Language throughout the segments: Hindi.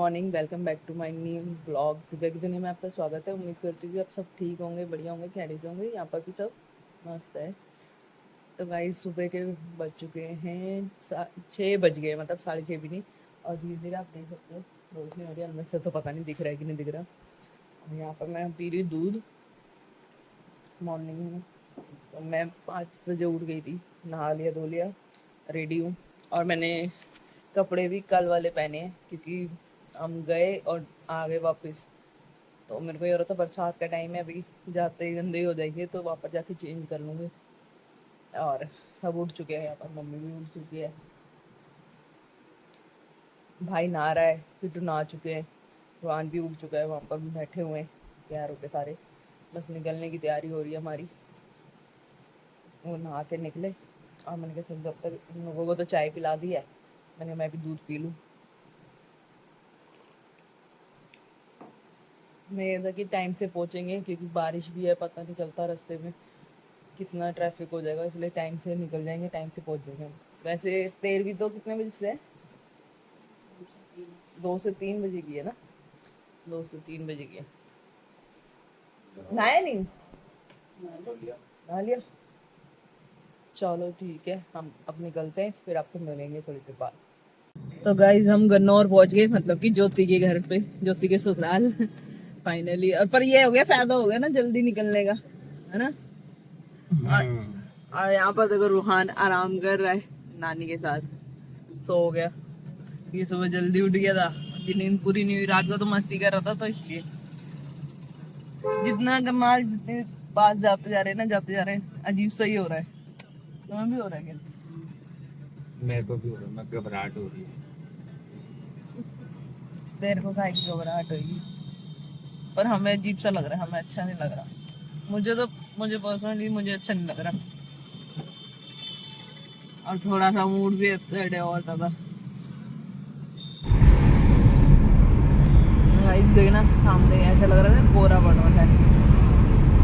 Morning, welcome back to my new blog. Divya की दुनिया में आपका स्वागत है। उम्मीद करती हूँ कि आप सब ठीक होंगे, बढ़िया होंगे, खैरियत से होंगे। यहाँ पर भी सब मस्त है। तो गाइस सुबह के बज चुके हैं 6 बज गए, मतलब 6:30 भी नहीं। और धीरे धीरे आप देख सकते हो रोशनी हो रही है अंदर से, तो पता नहीं दिख रहा है कि नहीं दिख रहा। और यहाँ पर मैं पी रही हूँ दूध मॉर्निंग में। तो मैं 5 बजे उठ गई थी, नहा लिया, धो लिया, रेडी हूँ। और मैंने कपड़े भी कल वाले पहने हैं क्योंकि हम गए और आ गए वापस। तो मेरे को ये हो रहा था बरसात का टाइम है, अभी जाते ही गंदे हो जाएंगे, तो वापस जाके चेंज कर लूँगी। और सब उठ चुके हैं, यहाँ पर मम्मी भी उठ चुकी है, भाई नहा रहा है, फिटू नहा चुके हैं, रोहान भी उठ चुका है, वहाँ पर भी बैठे हुए हैं तैयार होके सारे। बस निकलने की तैयारी हो रही है हमारी। वो नहा के निकले और मैंने कहा चल जब तक इन लोगों को तो चाय पिला दी है, मैंने मैं भी दूध पी लूँ। मैं ये था कि टाइम से पहुँचेंगे क्योंकि बारिश भी है, पता नहीं चलता रास्ते में कितना ट्रैफिक हो जाएगा, इसलिए टाइम से निकल जाएंगे, टाइम से पहुँच जाएंगे हम। वैसे ट्रेन भी तो कितने बजे से है? 2 से 3 बजे की है ना? 2 से 3 बजे की है। नहाया नहीं? नहा लिया। चलो ठीक है, हम अब निकलते हैं, फिर आपको मिलेंगे थोड़ी देर बाद। तो गाइज हम गन्नौर पहुंच गए, मतलब कि ज्योति के घर पे, ज्योति के ससुराल फाइनली। और पर ये हो गया, फायदा हो गया ना जल्दी निकलने का, है ना। और यहाँ पर देखो रूहान आराम कर रहा है नानी के साथ, सो गया। ये सुबह जल्दी उठ गया था, उसकी नींद पूरी नहीं हुई रात को, तो मस्ती कर रहा था, तो इसलिए जितना कमाल, जितने पास जाते जा रहे हैं ना, जाते जा रहे हैं, अजीब सा ही हो रहा है। तुम्हें भी हो रहा है क्या? मेरे को भी हो रहा है, मैं घबराहट हो रही है। देर को खाए की घबराहट होगी, पर हमें अजीब सा लग रहा है, हमें अच्छा नहीं लग रहा। मुझे पर्सनली मुझे अच्छा नहीं लग रहा। और थोड़ा सा मूड भी अपसेट है और ज्यादा। गाइस देखना सामने ऐसा लग रहा था कोहरा पड़ रहा है,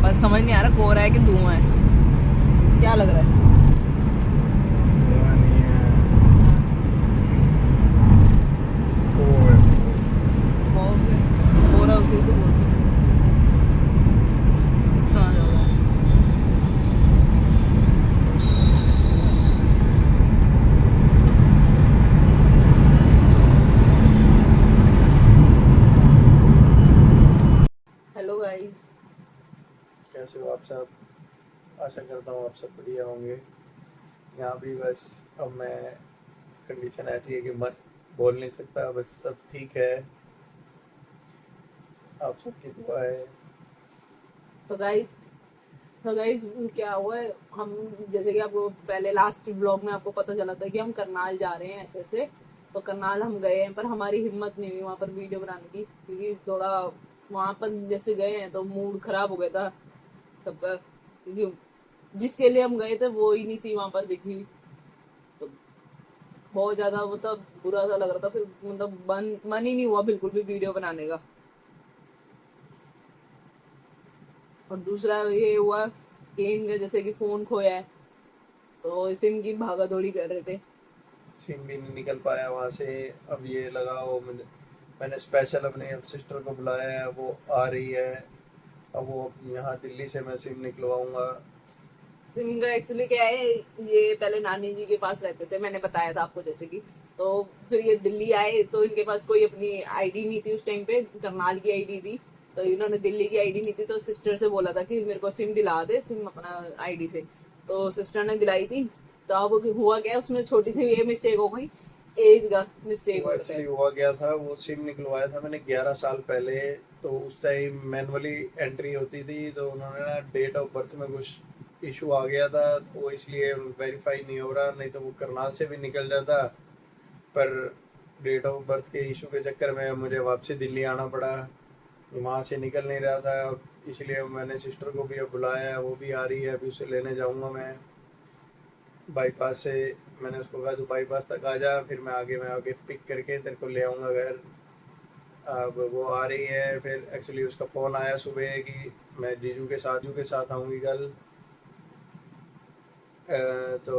पर समझ नहीं आ रहा कोहरा है कि धुआं है, क्या लग रहा है? पता नहीं है। बहुत कोहरा उसे तो बोलते हैं। इतना ज्यादा। Hello guys. कैसे हो आप सब? आशा करता हूँ आप सब बढ़िया होंगे। यहाँ भी बस अब मैं कंडीशन ऐसी है कि मस्त बोल नहीं सकता, बस सब ठीक है। आप सबकी दुआ है। तो गाइस तो गाइस क्या हुआ है, हम जैसे कि आपको पहले लास्ट ब्लॉग में आपको पता चला था कि हम करनाल जा रहे हैं ऐसे ऐसे। तो करनाल हम गए हैं, पर हमारी हिम्मत नहीं हुई वहाँ पर वीडियो बनाने की, क्योंकि थोड़ा वहाँ पर जैसे गए हैं तो मूड खराब हो गया था सबका, क्योंकि जिसके लिए हम गए थे वो ही नहीं थी वहाँ पर दिखी। तो बहुत ज्यादा मतलब बुरा सा लग रहा था, फिर मतलब मन ही नहीं हुआ बिल्कुल भी वीडियो बनाने का। और दूसरा ये हुआ कि इनका जैसे कि फोन खोया है, तो सिम की भागा दौड़ी कर रहे थे। सिम भी नहीं निकल पाया वहाँ से। अब ये लगाओ, मैंने स्पेशल अपने अब सिस्टर को बुलाया है, वो आ रही है। अब वो यहाँ दिल्ली से मैं सिम निकलवाऊंगा। सिम का एक्चुअली क्या है, ये पहले नानी जी के पास रहते थे, मैंने बताया था आपको जैसे कि। तो फिर ये दिल्ली आए तो इनके पास कोई अपनी आईडी नहीं थी उस टाइम पे, करनाल की आईडी थी। तो इन्होंने दिल्ली की आईडी नहीं थी, तो सिस्टर से बोला था कि मेरे को सिम दिला दे, सिम अपना आईडी से। तो सिस्टर ने दिलाई थी। तो अब हुआ क्या, उसमें छोटी सी ये मिस्टेक हो गई, एज का मिस्टेक वो हो रहा है। एक्चुअली हुआ गया था, वो सिम निकलवाया था मैंने 11 साल पहले। तो उस टाइम मैनुअली एंट्री होती थी, तो उन्होंने ना डेट ऑफ बर्थ में कुछ इशू आ गया था, तो वो इसलिए वेरीफाई नहीं हो रहा, नहीं तो वो करनाल से भी निकल जाता। पर डेट ऑफ बर्थ के इशू के चक्कर में मुझे वापसी दिल्ली आना पड़ा। वहाँ से निकल नहीं रहा था, इसलिए मैंने सिस्टर को भी अब बुलाया है, वो भी आ रही है, अभी उसे लेने जाऊँगा मैं बाईपास से। मैंने उसको कहा तू बाईपास तक आ जा, फिर मैं आगे पिक करके तेरे को ले आऊँगा घर। अब वो आ रही है, फिर एक्चुअली उसका फ़ोन आया सुबह कि मैं जीजू के साथ आऊँगी कल। तो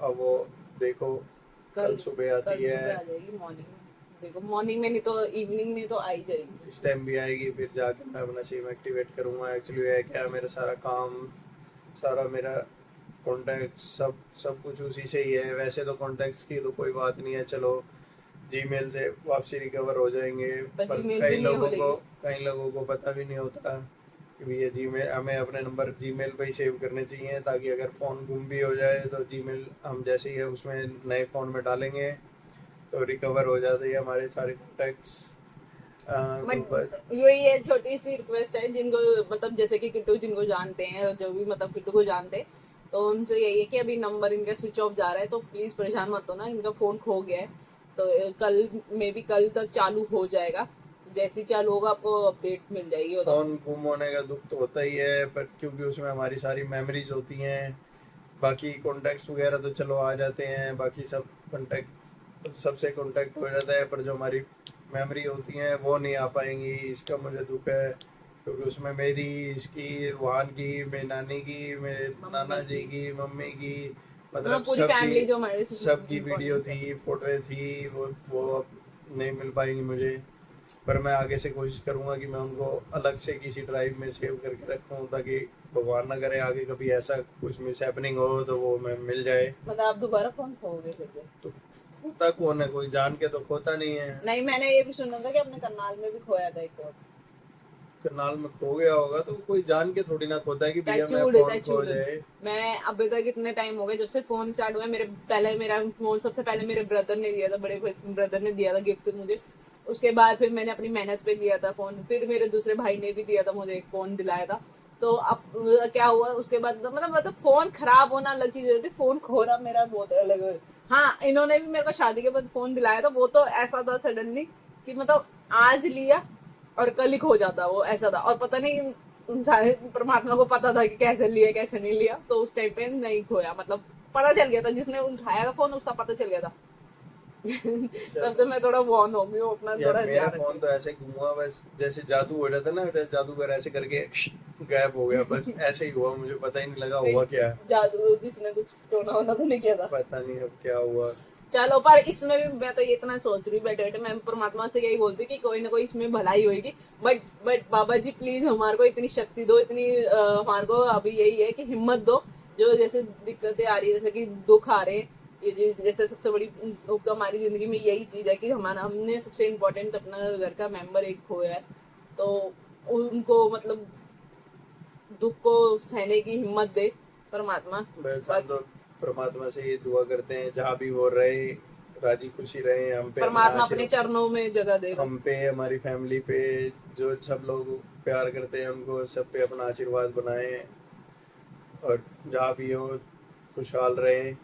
अब वो देखो कल कल सुबह आती कल है। सुबह आ जाएगी मॉर्निंग में। देखो मॉर्निंग में नहीं तो इवनिंग में तो आ ही जाएगी। इस टाइम भी आएगी, फिर जाके मैं अपना सिम एक्टिवेट करूँगा। एक्चुअली है क्या, मेरा सारा काम, सारा मेरा कॉन्टैक्ट सब सब कुछ उसी से ही है। वैसे तो कॉन्टैक्ट्स की तो कोई बात नहीं है, चलो जीमेल से वापसी रिकवर हो जाएंगे, पर पर जीमेल भी नहीं खोलेगी। कई लोगों को पता भी नहीं होता कि भैया जीमेल, हमें अपने नंबर जीमेल पे ही सेव करने चाहिए, ताकि अगर फ़ोन गुम भी हो जाए तो जीमेल हम जैसे ही है उसमें नए फ़ोन में डालेंगे तो रिकवर हो जाते हैं हमारे सारे कॉन्टैक्ट्स। तो बस बट यही है, छोटी सी रिक्वेस्ट है जिनको मतलब जैसे कि किट्टू जिनको जानते हैं, जो भी मतलब किट्टू को जानते हैं, तो उनसे यही है कि अभी नंबर इनका स्विच ऑफ जा रहा है, तो प्लीज परेशान मत होना, इनका फोन खो गया है। तो कल मे बी कल तक चालू हो जाएगा, तो जैसे ही चालू होगा आपको अपडेट मिल जाएगी वो तो। फ़ोन गुम होने का दुख तो होता ही है, पर क्योंकि उसमें हमारी सारी मेमोरीज होती हैं। बाकी कॉन्टैक्ट्स वगैरह तो चलो आ जाते हैं, बाकी सब कॉन्टैक्ट, सबसे कॉन्टैक्ट हो जाता है, पर जो हमारी मेमोरी होती हैं वो नहीं आ पाएंगी। इसका मुझे दुख है, क्योंकि उसमें मेरी, इसकी, रूहान की, मेरी नानी की, मेरे नाना जी की, मम्मी की, मतलब मतलब पूरी सबकी, फैमिली जो हमारे सबकी वीडियो इम्पोर्टेंट है। थी, फोटो थी, वो अब नहीं मिल पाएंगी मुझे। पर मैं आगे से कोशिश करूंगा कि मैं उनको अलग से किसी ड्राइव में सेव करके रखूं, ताकि भगवान ना करे आगे कभी ऐसा कुछ मिस हैपनिंग हो तो वो मैं मिल जाए। मतलब आप दोबारा फोन खोगे फिर से? तो खोता कौन है, कोई जान के तो खोता नहीं है। नहीं, मैंने ये भी सुना था कि अपने करनाल में भी खोया था एक फोन। करनाल में खो गया होगा तो कोई जान के थोड़ी ना खोता है कि भैया मैं टचवुड फोन खो टचवुड। जाए। मैं अभी तक इतने टाइम हो गए जब से फोन स्टार्ट हुआ है, मेरा फोन सबसे पहले मेरे ब्रदर ने दिया था, बड़े ब्रदर ने दिया था गिफ्ट मुझे। उसके बाद फिर मैंने अपनी मेहनत पे लिया था फोन, फिर मेरे दूसरे भाई ने भी दिया था मुझे, एक फोन दिलाया था। तो अब क्या हुआ उसके बाद, मतलब फोन खराब होना अलग चीज होती है, फोन खोना मेरा बहुत अलग है। हाँ, इन्होंने भी मेरे को शादी के बाद फोन दिलाया था, वो तो ऐसा था सडनली कि मतलब आज लिया और कल ही खो जाता, वो ऐसा था। और पता नहीं परमात्मा को पता था कि कैसे लिया कैसे नहीं लिया, तो उस टाइम पे नहीं खोया, मतलब पता चल गया था, जिसने उठाया था फोन उसका पता चल गया था। तब से चलो मैं थोड़ा वॉर्न हो गई हूँ, अपना यार, थोड़ा मेरा ध्यान फोन रखती तो ऐसे घुमा, बस जैसे जादू हो जाता है ना, जैसे जादूगर ऐसे करके गायब हो गया, बस हूँ। ऐसे ही हुआ, मुझे पता ही नहीं लगा कहीं हुआ क्या। जादू किसने कुछ टोना वोना तो नहीं किया था? पता नहीं अब क्या हुआ। चलो, पर इसमें भी मैं तो ये इतना सोच रही हूँ बैठे बैठे, मैं परमात्मा से यही बोलती हूँ कि कोई ना कोई इसमें भलाई होगी। बट बाबा जी प्लीज हमारे को इतनी शक्ति दो, इतनी हमारे को अभी यही है कि हिम्मत दो। जो जैसे दिक्कतें आ रही है, जैसे कि दुख आ रहे हैं, ये चीज जैसे सबसे बड़ी दुख तो हमारी जिंदगी में यही चीज है कि हमारा, हमने सबसे इम्पोर्टेंट अपना घर का मेंबर एक खोया है। तो उनको मतलब दुख को सहने की हिम्मत दे परमात्मा। बस हम बाकी तो परमात्मा से ये दुआ करते हैं, जहाँ भी हो रहे, राजी खुशी रहे, हम पे अपना परमात्मा अपने आशीर्वाद, चरणों में जगह दे हम बस। पे, हमारी फैमिली पे, जो सब लोग प्यार करते हैं उनको सब पे अपना आशीर्वाद बनाए, और जहाँ भी हो खुशहाल रहे,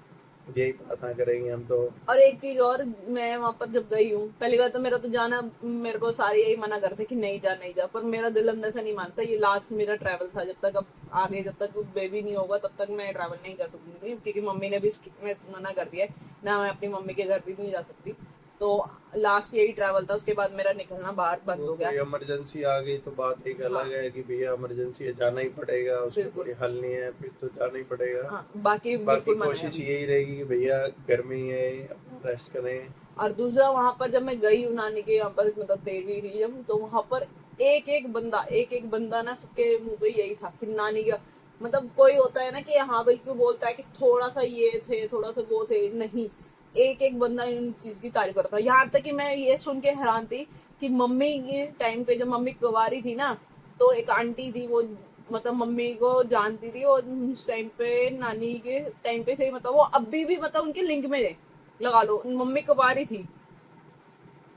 यही प्रार्थना करेंगे हम तो। और एक चीज और, मैं वहां पर जब गई हूँ पहली बार, तो मेरा तो जाना, मेरे को सारे यही मना करते कि नहीं जा नहीं जा, पर मेरा दिल अंदर से नहीं मानता। ये लास्ट मेरा ट्रैवल था, जब तक अब आगे जब तक बेबी नहीं होगा तब तक मैं ट्रैवल नहीं कर सकूंगी, क्योंकि मम्मी ने भी स्ट्रिक्ट में मना कर दिया है ना, मैं अपनी मम्मी के घर भी नहीं जा सकती। तो लास्ट यही ट्रैवल था, उसके बाद मेरा निकलना बाहर बंद वो हो गया। कोई इमरजेंसी आ गई तो बात एक हाँ, अलग है कि भैया इमरजेंसी है, जाना ही पड़ेगा, उसमें बिल्कुल। कोई हल नहीं है, फिर तो जाना ही पड़ेगा। हाँ, बाकी बाकी बिल्कुल मना है। कोशिश यही रहेगी कि भैया घर में ही है, अपना रेस्ट करें। और दूसरा, वहां पर जब मैं गई हूँ नानी के यहाँ पर, मतलब 13वीं थी जब, तो वहां पर एक एक बंदा ना, सबके मुंह पे यही था कि नानी का, मतलब कोई होता है ना कि हाँ भाई क्यों बोलता है कि थोड़ा सा ये थे थोड़ा सा वो थे, नहीं, एक एक बंदा इन चीज की तारीफ करता। यहाँ तक कि मैं ये सुन के हैरान थी कि मम्मी के टाइम पे, जब मम्मी कुंवारी थी ना, तो एक आंटी थी, वो मतलब मम्मी को जानती थी, और उस टाइम पे नानी के टाइम पे से, मतलब वो अभी भी मतलब उनके लिंक में है, लगा लो, मम्मी कुंवारी थी।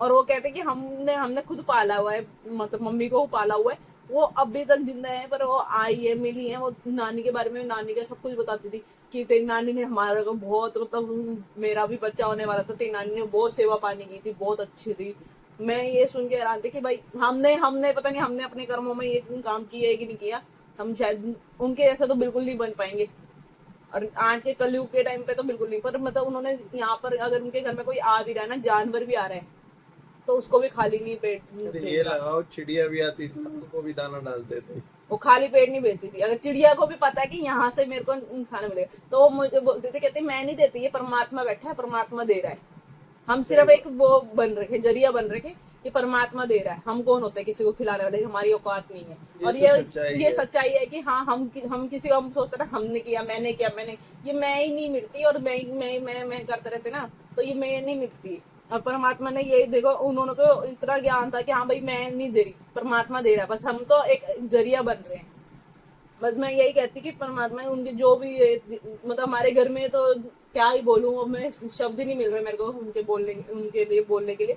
और वो कहते कि हमने हमने खुद पाला हुआ है, मतलब मम्मी को पाला हुआ है, वो अभी तक जिंदा है, पर वो आई है, मिली है, वो नानी के बारे में, नानी का सब कुछ बताती थी कि तेरी नानी ने हमारा को बहुत, मतलब मेरा भी बच्चा होने वाला था, तेरी नानी ने बहुत सेवा पानी की थी, बहुत अच्छी थी। मैं ये सुन के हैरान थी कि भाई हमने हमने पता नहीं हमने अपने कर्मों में ये काम किया है कि नहीं किया। हम शायद उनके जैसा तो बिल्कुल नहीं बन पाएंगे, और आज के कलयुग के टाइम पे तो बिल्कुल नहीं, पर मतलब उन्होंने यहाँ पर, अगर उनके घर में कोई आ भी रहा है ना, जानवर भी आ रहे हैं, तो उसको भी खाली नहीं पेट फिर ये भेजना। लगाओ, चिड़िया भी आती थी, उनको भी दाना डालते थे। वो खाली पेट नहीं भेजती थी, अगर चिड़िया को भी पता है कि यहाँ से मेरे को खाना मिलेगा, तो वो मुझे बोलती थी, कहती मैं नहीं देती, ये परमात्मा बैठा है, परमात्मा दे रहा है। हम सिर्फ एक वो बन रखे, जरिया बन रखे कि परमात्मा दे रहा है, हम कौन होते हैं किसी को खिलाने वाले, हमारी औकात नहीं है। ये और तो ये सच्चाई ये है। सच्चाई है कि हाँ हम किसी को हम सोचते हैं हमने किया, मैंने किया, मैंने, ये मैं ही नहीं मिटती, और मैं करते रहते ना, तो ये मैं नहीं मिटती। और परमात्मा ने ये देखो, उन्होंने को इतना ज्ञान था कि हाँ भाई मैं नहीं दे रही, परमात्मा दे रहा है, बस हम तो एक जरिया बन रहे हैं। बस मैं यही कहती कि परमात्मा उनके जो भी मतलब हमारे घर में तो क्या ही बोलूँ, अब मैं शब्द ही नहीं मिल रहे मेरे को उनके बोलने, उनके लिए बोलने के लिए।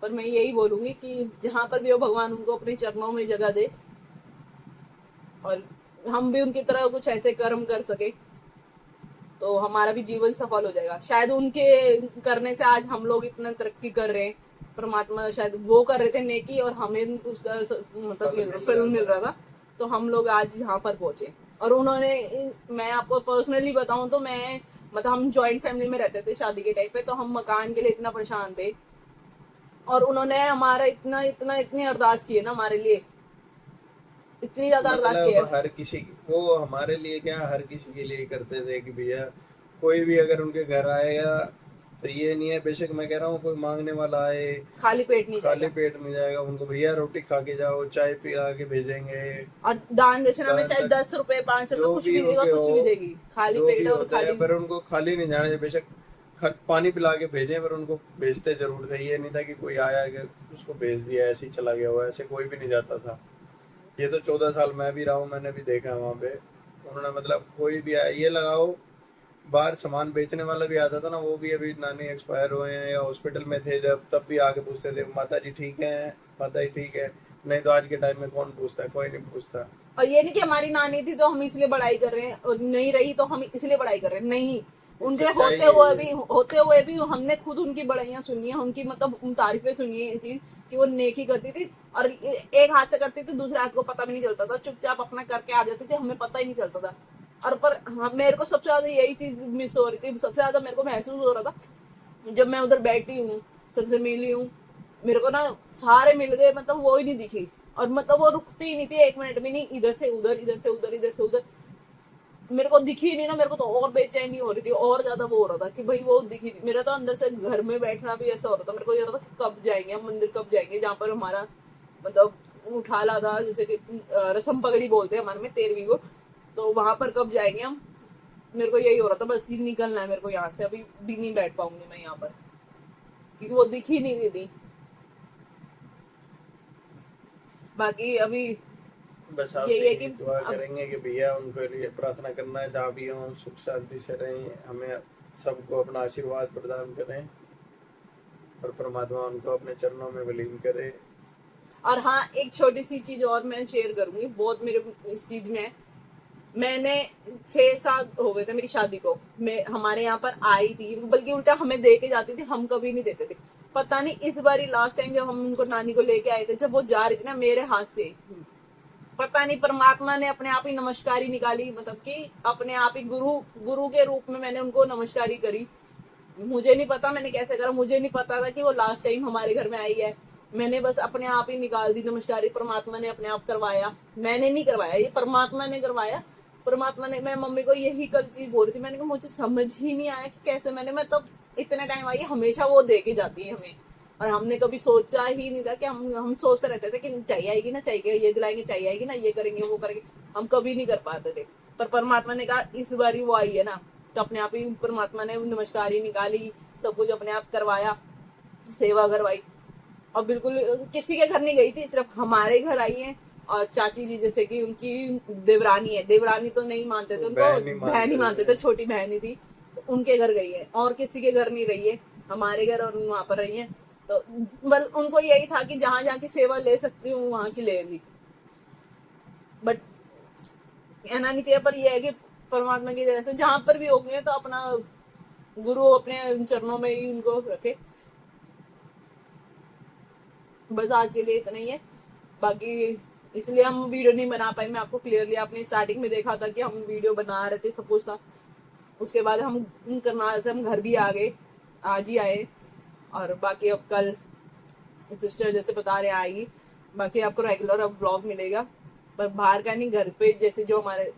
पर मैं यही बोलूंगी कि जहाँ पर भी हो भगवान उनको अपने चरणों में जगह दे, और हम भी उनकी तरह कुछ ऐसे कर्म कर सके तो हमारा भी जीवन सफल हो जाएगा। शायद उनके करने से आज हम लोग इतना तरक्की कर रहे हैं। परमात्मा शायद वो कर रहे थे नेकी और हमें उसका मतलब फल मिल रहा था, तो हम लोग आज यहाँ पर पहुंचे। और उन्होंने, मैं आपको पर्सनली बताऊं तो मैं, मतलब हम जॉइंट फैमिली में रहते थे शादी के टाइम पे, तो हम मकान के लिए इतना परेशान थे, और उन्होंने हमारा इतना इतना इतनी अरदास की है ना हमारे लिए, इतनी ज्यादा अरदास की मतलब है। हर किसी वो हमारे लिए क्या, हर किसी के लिए करते थे कि भैया कोई भी अगर उनके घर आएगा तो ये नहीं है, बेशक मैं कह रहा हूँ कोई मांगने वाला आए खाली पेट नहीं खाली जाएगा। पेट नहीं जाएगा, उनको भैया रोटी खा के जाओ, चाय पिला के भेजेंगे। और दान दक्षिणा में दान चाहे दक्ष 10 रुपए 5 रुपए जो कुछ भी भी देगा, उनके कुछ भी हो, देगी, खाली जो पेट भी और होता है, खाली। पर उनको खाली नहीं जाने, बेशक पानी पिला के भेजें, पर उनको भेजते जरूर थे। ये नहीं था कि कोई आया कि उसको भेज दिया ऐसे ही चला गया हुआ, ऐसे कोई भी नहीं जाता था। ये तो 14 साल मैं भी रहा हूँ, मैंने भी देखा है वहाँ पे। उन्होंने मतलब कोई भी आया, ये लगाओ बाहर सामान बेचने वाला भी आता था ना, वो भी अभी नानी एक्सपायर हुए हैं या हॉस्पिटल में थे जब, तब भी आके पूछते थे माता जी ठीक है, माता जी ठीक है। नहीं तो आज के टाइम में कौन पूछता है, कोई नहीं पूछता। और ये नहीं कि हमारी नानी थी तो हम इसलिए बड़ाई कर रहे हैं, और नहीं रही तो हम इसलिए बड़ाई कर रहे हैं, नहीं। ये उनके सच्चाई है ये। होते हुए भी हमने खुद उनकी बड़ाइयां सुनी है, उनकी मतलब तारीफें सुनी है, ये चीज कि वो नेकी करती थी, और एक हाथ से करती थी, दूसरे हाथ को पता भी नहीं चलता था, चुपचाप अपना करके आ जाती थी, हमें पता ही नहीं चलता था। और पर हाँ, मेरे को सबसे ज्यादा यही चीज मिस हो रही थी, सबसे ज्यादा मेरे को महसूस हो रहा था जब मैं उधर बैठी हूँ, सबसे मिली हूँ, मेरे को ना सारे मिल गए, मतलब वो ही नहीं दिखी। और मतलब वो रुकती ही नहीं थी 1 मिनट भी नहीं, इधर से उधर, इधर से उधर, इधर से उधर, मेरे को दिखी ही नहीं ना, मेरे को तो और बेचैनी हो रही थी, और ज्यादा वो हो रहा था कि भाई वो दिखी नहीं। मेरा तो अंदर से घर में बैठना भी ऐसा हो रहा था, मेरे को ये हो रहा था कि कब जाएंगे हम मंदिर, कब जाएंगे जहाँ पर हमारा मतलब उठाला था, जैसे कि रसम पगड़ी बोलते हैं हमारे में 13वीं को, तो वहां पर कब जाएंगे हम। मेरे को यही हो रहा था, बस निकलना है मेरे को यहाँ से, अभी भी नहीं बैठ पाऊंगी मैं यहाँ पर, क्योंकि वो दिख ही नहीं रही थी। बाकी अभी बस यही आपसे है कि यही दुआ अब करेंगे कि भैया उनके लिए प्रार्थना करना है, जहाँ भी हों सुख शांति से रहें, हमें सबको अपना आशीर्वाद प्रदान करें और परमात्मा उनको अपने चरणों में विलीन करे। और हाँ, एक छोटी सी चीज और मैं शेयर करूंगी, बहुत मेरे इस चीज में है। मैंने 6 साल हो गए थे मेरी शादी को, मैं हमारे यहाँ पर आई थी, बल्कि उल्टा हमें दे के जाती थी, हम कभी नहीं देते थे। पता नहीं इस बारी लास्ट टाइम जब हम उनको नानी को लेके आए थे, जब वो जा रही थी ना मेरे हाथ से, पता नहीं परमात्मा ने अपने आप ही नमस्कारी निकाली, मतलब कि अपने आप ही गुरु गुरु के रूप में मैंने उनको नमस्कारी करी। मुझे नहीं पता मैंने कैसे करा, मुझे नहीं पता था कि वो लास्ट टाइम हमारे घर में आई है। मैंने बस अपने आप ही निकाल दी नमस्कारी, परमात्मा ने अपने आप करवाया, मैंने नहीं करवाया, ये परमात्मा ने करवाया। परमात्मा ने, मैं मम्मी को यही कल चीज बोल रही थी, मैंने कहा मुझे समझ ही नहीं आया कि कैसे मैंने, मैं तब इतने टाइम आई, हमेशा वो दे के जाती है हमें, और हमने कभी सोचा ही नहीं था कि हम सोचते रहते थे कि चाहिए आएगी ना, चाहिए ये दिलाएंगे, चाहिए आएगी ना, ये करेंगे वो करेंगे, हम कभी नहीं कर पाते थे। पर परमात्मा ने कहा इस बारी वो आई है ना, तो अपने आप ही परमात्मा ने नमस्कारी निकाली, सब कुछ अपने आप करवाया, सेवा करवाई। और बिल्कुल किसी के घर नहीं गई थी, सिर्फ हमारे घर आई है। और चाची जी जैसे कि उनकी देवरानी है, देवरानी तो नहीं मानते थे वो उनको, बहन ही बहन ही मानते मानते थे, थे। छोटी बहन ही थी, तो उनके घर गई है, और किसी के घर नहीं रही है, हमारे घर और वहां पर रही है। तो बल उनको यही था कि जहां जहाँ की सेवा ले सकती हूँ वहां की ले ली, बट कहना नहीं चाहिए, पर यह है कि परमात्मा की तरह से जहां पर भी हो गए तो अपना गुरु अपने चरणों में ही उनको रखे। बस आज के लिए इतना ही है। बाकी इसलिए हम वीडियो नहीं बना पाए, मैं आपको क्लियरली, आपने स्टार्टिंग में देखा था कि हम वीडियो बना रहे थे, सब कुछ था। उसके बाद हम करनाल से हम घर भी आ गए, आज ही आए। और बाकी अब कल सिस्टर जैसे बता रहे आएगी, बाकी आपको रेगुलर अब ब्लॉग मिलेगा, पर बाहर का नहीं, घर पे जैसे जो हमारे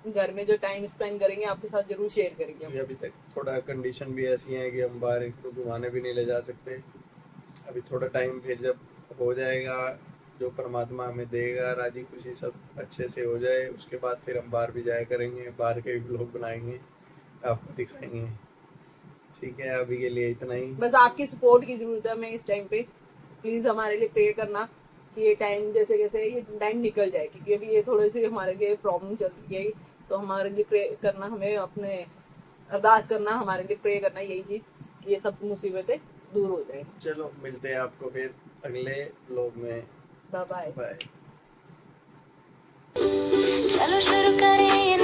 घर में जो टाइम स्पेंड करेंगे आपके साथ जरूर शेयर करेंगे हम। ये अभी तक थोड़ा कंडीशन भी ऐसी है कि हम बाहर इनको घुमाने भी नहीं ले जा सकते। अभी थोड़ा टाइम फिर जब हो जाएगा, जो परमात्मा हमें देगा, राजी खुशी सब अच्छे से हो जाए, उसके बाद फिर हम बाहर भी जाया करेंगे, बाहर के भी ब्लॉग बनाएंगे, आपको दिखाएंगे। ठीक है, अभी के लिए इतना ही। बस आपकी सपोर्ट की जरूरत है हमें इस टाइम पे। प्लीज हमारे लिए प्रे करना कि ये टाइम जैसे जैसे ये टाइम निकल जाए, क्योंकि अभी ये थोड़े से हमारे लिए प्रॉब्लम चल रही है। तो हमारे लिए प्रे करना, हमें अपने अरदास करना, हमारे लिए प्रे करना, यही चीज कि ये सब मुसीबतें दूर हो जाए। चलो मिलते हैं आपको फिर अगले ब्लॉग में। Bye bye. बाय। चलो शुरू करें ये